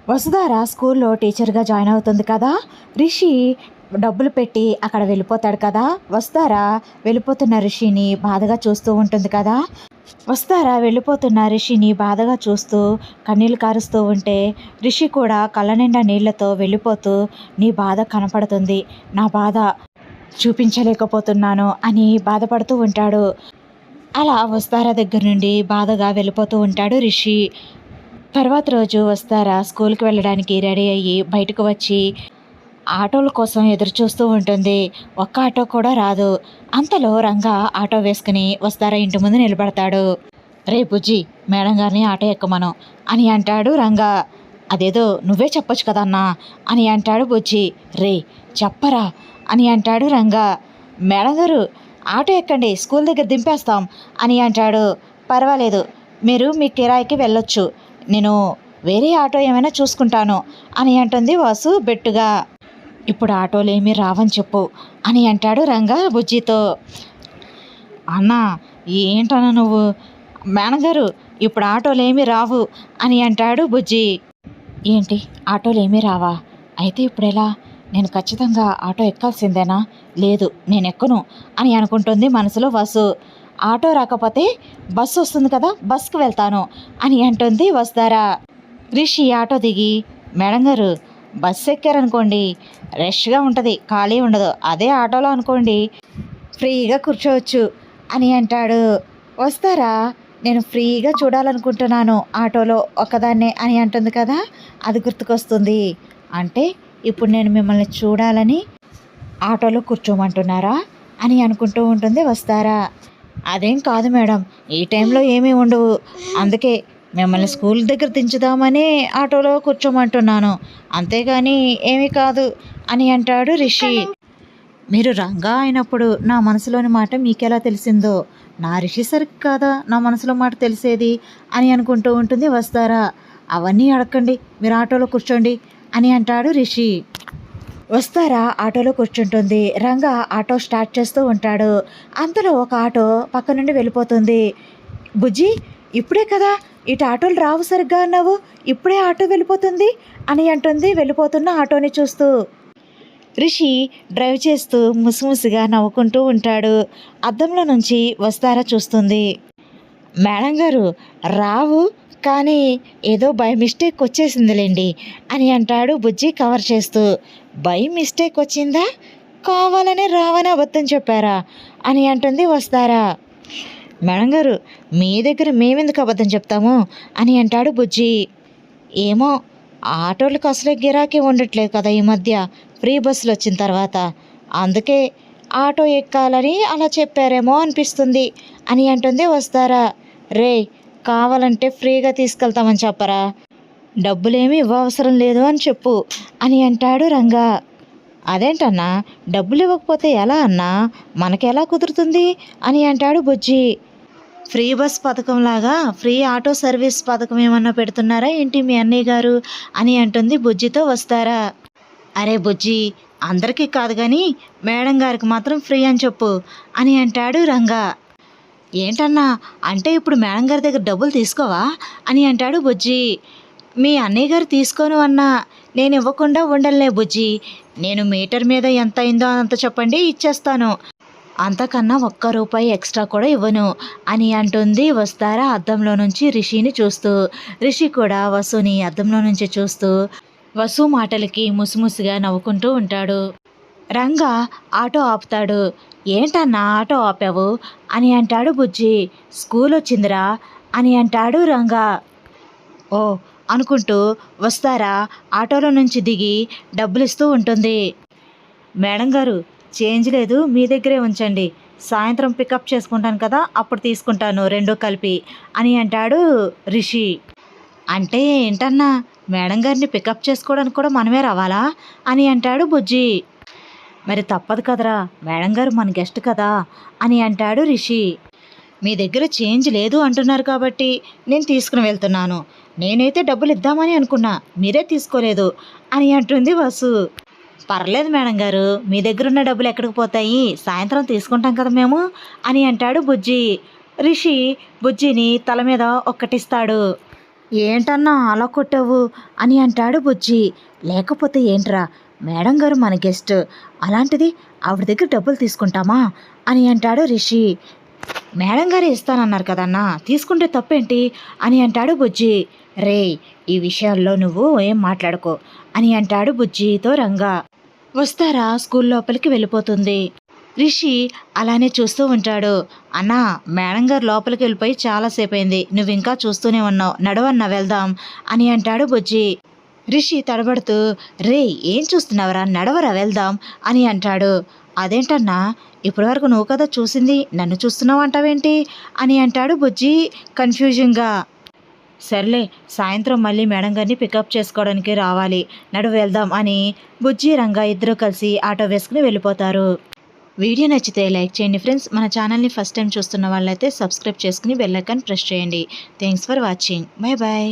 వసుధార స్కూల్లో టీచర్గా జాయిన్ అవుతుంది కదా. రిషి డబ్బులు పెట్టి అక్కడ వెళ్ళిపోతాడు కదా. వసుధార వెళ్ళిపోతున్న రిషిని బాధగా చూస్తూ ఉంటుంది కదా. వసుధార వెళ్ళిపోతున్న రిషిని బాధగా చూస్తూ కన్నీళ్లు కారుస్తూ ఉంటే రిషి కూడా కళ్ళ నిండా నీళ్లతో వెళ్ళిపోతూ, నీ బాధ కనపడుతుంది, నా బాధ చూపించలేకపోతున్నాను అని బాధపడుతూ ఉంటాడు. అలా వసుధార దగ్గర నుండి బాధగా వెళ్ళిపోతూ ఉంటాడు రిషి. తర్వాత రోజు వసుధార స్కూల్కి వెళ్ళడానికి రెడీ అయ్యి బయటకు వచ్చి ఆటోల కోసం ఎదురు చూస్తూ ఉంటుంది. ఒక్క ఆటో కూడా రాదు. అంతలో రంగా ఆటో వేసుకుని వసుధార ఇంటి ముందు నిలబడతాడు. రే బుజ్జి, మేడం గారిని ఆటో ఎక్కమను అని అంటాడు రంగా. అదేదో నువ్వే చెప్పొచ్చు కదన్నా అని అంటాడు బుజ్జి. రే చెప్పరా అని అంటాడు రంగా. మేడం గారు, ఆటో ఎక్కండి, స్కూల్ దగ్గర దింపేస్తాం అని అంటాడు. పర్వాలేదు, మీరు మీ కిరాయికి వెళ్ళొచ్చు, నేను వేరే ఆటో ఏమైనా చూసుకుంటాను అని అంటుంది వాసు బెట్టుగా. ఇప్పుడు ఆటోలు ఏమీ రావని చెప్పు అని అంటాడు రంగా బుజ్జితో. అన్నా ఏంటన్నా నువ్వు, మేడం గారు ఇప్పుడు ఆటోలు ఏమీ రావు అని అంటాడు బుజ్జి. ఏంటి ఆటోలు ఏమీ రావా? అయితే ఇప్పుడు ఎలా? నేను ఖచ్చితంగా ఆటో ఎక్కాల్సిందేనా? లేదు, నేను ఎక్కను అని అనుకుంటుంది మనసులో వాసు. ఆటో రాకపోతే బస్సు వస్తుంది కదా, బస్కి వెళ్తాను అని అంటుంది వసుధార. రిషి ఆటో దిగి, మేడం గారు బస్సు ఎక్కారనుకోండి రష్గా ఉంటుంది, ఖాళీ ఉండదు. అదే ఆటోలో అనుకోండి ఫ్రీగా కూర్చోవచ్చు అని అంటాడు. వసుధార, నేను ఫ్రీగా చూడాలనుకుంటున్నాను ఆటోలో ఒకదాన్నే అని అంటుంది కదా. అది గుర్తుకొస్తుంది. అంటే ఇప్పుడు నేను మిమ్మల్ని చూడాలని ఆటోలో కూర్చోమంటున్నారా అని అనుకుంటూ ఉంటుంది వసుధార. అదేం కాదు మేడం, ఈ టైంలో ఏమీ ఉండవు, అందుకే మిమ్మల్ని స్కూల్ దగ్గర దించుదామని ఆటోలో కూర్చోమంటున్నాను, అంతేగాని ఏమీ కాదు అని అంటాడు రిషి. మీరు రంగా అయినప్పుడు నా మనసులోని మాట మీకెలా తెలిసిందో, నా రిషి సరికి కాదా నా మనసులో మాట తెలిసేది అని అనుకుంటూ ఉంటుంది వసుధార. అవన్నీ అడగండి, మీరు ఆటోలో కూర్చోండి అని అంటాడు రిషి. వసుధార ఆటోలో కూర్చుంటుంది. రంగా ఆటో స్టార్ట్ చేస్తూ ఉంటాడు. అంతలో ఒక ఆటో పక్క నుండి వెళ్ళిపోతుంది. బుజ్జి, ఇప్పుడే కదా ఇటు ఆటోలు రావు సరిగ్గా అన్నావు, ఇప్పుడే ఆటో వెళ్ళిపోతుంది అని అంటుంది వెళ్ళిపోతున్న ఆటోని చూస్తూ. రిషి డ్రైవ్ చేస్తూ ముసిముసిగా నవ్వుకుంటూ ఉంటాడు. అద్దంలో నుంచి వసుధార చూస్తుంది. మేడం గారు రావు, కానీ ఏదో బై మిస్టేక్ వచ్చేసిందిలేండి అని అంటాడు బుజ్జి కవర్ చేస్తూ. బై మిస్టేక్ వచ్చిందా? కావాలనే రావని అబద్ధం చెప్పారా అని అంటుంది వసుధార. మేడం గారు, మీ దగ్గర మేమెందుకు అబద్ధం చెప్తాము అని అంటాడు బుజ్జి. ఏమో, ఆటోలకు అసలే గిరాకీ ఉండట్లేదు కదా ఈ మధ్య, ఫ్రీ బస్సులు వచ్చిన తర్వాత, అందుకే ఆటో ఎక్కాలని అలా చెప్పారేమో అనిపిస్తుంది అని అంటుంది వసుధార. రే, కావాలంటే ఫ్రీగా తీసుకెళ్తామని చెప్పరా, డబ్బులేమీ ఇవ్వవసరం లేదు అని చెప్పు అని అంటాడు రంగా. అదేంటన్నా, డబ్బులు ఇవ్వకపోతే ఎలా అన్నా, మనకెలా కుదురుతుంది అని అంటాడు బుజ్జి. ఫ్రీ బస్ పథకంలాగా ఫ్రీ ఆటో సర్వీస్ పథకం ఏమన్నా పెడుతున్నారా ఏంటి మీ అన్నయ్య గారు అని అంటుంది బుజ్జితో వస్తారా. అరే బుజ్జి, అందరికీ కాదు కానీ మేడం గారికి మాత్రం ఫ్రీ అని చెప్పు అని అంటాడు రంగా. ఏంటన్నా, అంటే ఇప్పుడు మేడం గారి దగ్గర డబ్బులు తీసుకోవా అని అంటాడు బుజ్జి. మీ అన్నయ్య గారు తీసుకోను అన్నా నేను ఇవ్వకుండా ఉండలే బుజ్జి, నేను మీటర్ మీద ఎంత అయిందో అంత చెప్పండి ఇచ్చేస్తాను, అంతకన్నా ఒక్క రూపాయి ఎక్స్ట్రా కూడా ఇవ్వను అని అంటుంది వసుధార అద్దంలో నుంచి రిషిని చూస్తూ. రిషి కూడా వసుని అద్దంలో నుంచి చూస్తూ వసు మాటలకి ముసిముసిగా నవ్వుకుంటూ ఉంటాడు. రంగా ఆటో ఆపుతాడు. ఏంటన్నా ఆటో ఆపావు అని అంటాడు బుజ్జి. స్కూల్ వచ్చిందిరా అని అంటాడు రంగా. ఓ అనుకుంటూ వసుధార ఆటోలో నుంచి దిగి డబ్బులు ఇస్తూ ఉంటుంది. మేడం గారు, చేంజ్ లేదు, మీ దగ్గరే ఉంచండి, సాయంత్రం పికప్ చేసుకుంటాను కదా అప్పుడు తీసుకుంటాను రెండూ కలిపి అని అంటాడు రిషి. అంటే ఏంటన్నా, మేడం గారిని పికప్ చేసుకోవడానికి కూడా మనమే రావాలా అని అంటాడు బుజ్జి. మరి తప్పదు కదరా, మేడం గారు మన గెస్ట్ కదా అని అంటాడు రిషి. మీ దగ్గర చేంజ్ లేదు అంటున్నారు కాబట్టి నేను తీసుకుని వెళ్తున్నాను, నేనైతే డబ్బులు ఇద్దామని అనుకున్నా, మీరే తీసుకోలేదు అని అంటుంది వసు. పర్లేదు మేడం గారు, మీ దగ్గర ఉన్న డబ్బులు ఎక్కడికి పోతాయి, సాయంత్రం తీసుకుంటాం కదా మేము అని అంటాడు బుజ్జి. రిషి బుజ్జిని తల మీద ఒక్కటిస్తాడు. ఏంటన్నా అలా కొట్టావు అని అంటాడు బుజ్జి. లేకపోతే ఏంట్రా, మేడం గారు మన గెస్ట్, అలాంటిది ఆవిడ దగ్గర డబ్బులు తీసుకుంటామా అని అంటాడు రిషి. మేడం గారే ఇస్తానన్నారు కదన్నా, తీసుకుంటే తప్పేంటి అని అంటాడు బుజ్జి. రే, ఈ విషయాల్లో నువ్వు ఏం మాట్లాడుకో అని అంటాడు బుజ్జితో రంగా. వస్తారా స్కూల్ లోపలికి వెళ్ళిపోతుంది. రిషి అలానే చూస్తూ ఉంటాడు. అన్నా, మేడం గారు లోపలికి వెళ్ళిపోయి చాలాసేపు అయింది, నువ్వు ఇంకా చూస్తూనే ఉన్నావు, నడవన్నా వెళ్దాం అని అంటాడు బుజ్జి. రిషి తడబడుతూ, రే ఏం చూస్తున్నావురా, నడవరా వెళ్దాం అని అంటాడు. అదేంటన్నా, ఇప్పటివరకు నువ్వు కదా చూసింది, నన్ను చూస్తున్నావు అంటావేంటి అని అంటాడు బుజ్జి కన్ఫ్యూజన్గా. సర్లే, సాయంత్రం మళ్ళీ మేడం గారిని పికప్ చేసుకోవడానికి రావాలి, నడువు వెళ్దాం అని బుజ్జి రంగా ఇద్దరు కలిసి ఆటో వేసుకుని వెళ్ళిపోతారు. వీడియో నచ్చితే లైక్ చేయండి ఫ్రెండ్స్. మన ఛానల్ని ఫస్ట్ టైం చూస్తున్న వాళ్ళైతే సబ్స్క్రైబ్ చేసుకుని బెల్ ఐకాన్ ప్రెస్ చేయండి. Thanks for watching. Bye bye.